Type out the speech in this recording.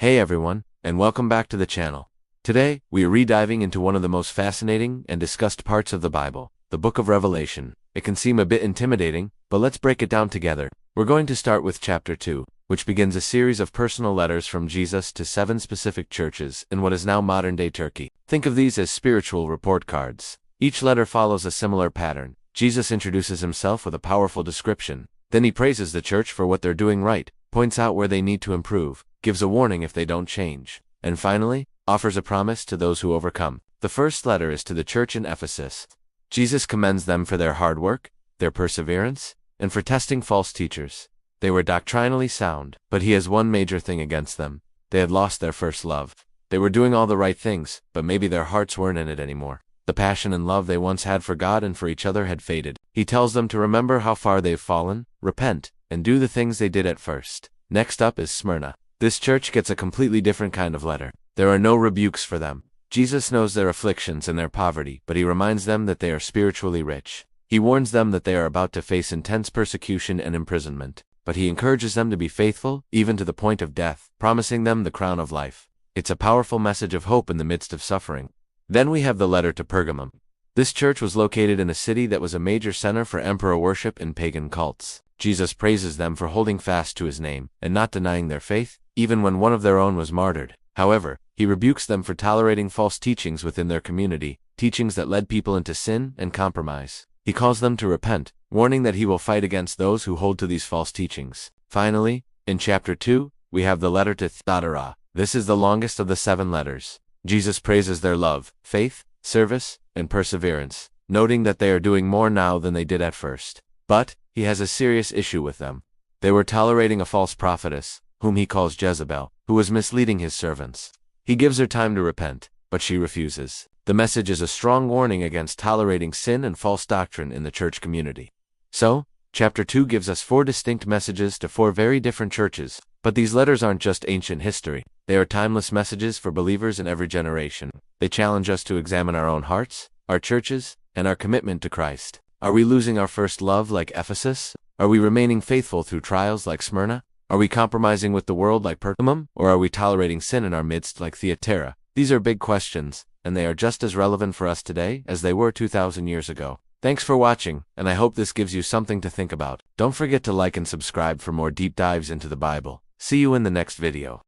Hey everyone, and welcome back to the channel. Today, we are rediving into one of the most fascinating and discussed parts of the Bible, the Book of Revelation. It can seem a bit intimidating, but let's break it down together. We're going to start with chapter 2, which begins a series of personal letters from Jesus to 7 specific churches in what is now modern-day Turkey. Think of these as spiritual report cards. Each letter follows a similar pattern. Jesus introduces himself with a powerful description. Then he praises the church for what they're doing right, points out where they need to improve, gives a warning if they don't change, and finally, offers a promise to those who overcome. The first letter is to the church in Ephesus. Jesus commends them for their hard work, their perseverance, and for testing false teachers. They were doctrinally sound, but he has one major thing against them. They had lost their first love. They were doing all the right things, but maybe their hearts weren't in it anymore. The passion and love they once had for God and for each other had faded. He tells them to remember how far they've fallen, repent, and do the things they did at first. Next up is Smyrna. This church gets a completely different kind of letter. There are no rebukes for them. Jesus knows their afflictions and their poverty, but he reminds them that they are spiritually rich. He warns them that they are about to face intense persecution and imprisonment, but he encourages them to be faithful, even to the point of death, promising them the crown of life. It's a powerful message of hope in the midst of suffering. Then we have the letter to Pergamum. This church was located in a city that was a major center for emperor worship and pagan cults. Jesus praises them for holding fast to his name and not denying their faith, even when one of their own was martyred. However, he rebukes them for tolerating false teachings within their community, teachings that led people into sin and compromise. He calls them to repent, warning that he will fight against those who hold to these false teachings. Finally, in chapter 2, we have the letter to Thyatira. This is the longest of the 7 letters. Jesus praises their love, faith, service, and perseverance, noting that they are doing more now than they did at first. But he has a serious issue with them. They were tolerating a false prophetess, whom he calls Jezebel, who was misleading his servants. He gives her time to repent, but she refuses. The message is a strong warning against tolerating sin and false doctrine in the church community. So, chapter 2 gives us 4 distinct messages to 4 very different churches, but these letters aren't just ancient history. They are timeless messages for believers in every generation. They challenge us to examine our own hearts, our churches, and our commitment to Christ. Are we losing our first love like Ephesus? Are we remaining faithful through trials like Smyrna? Are we compromising with the world like Pergamum? Or are we tolerating sin in our midst like Thyatira? These are big questions, and they are just as relevant for us today as they were 2,000 years ago. Thanks for watching, and I hope this gives you something to think about. Don't forget to like and subscribe for more deep dives into the Bible. See you in the next video.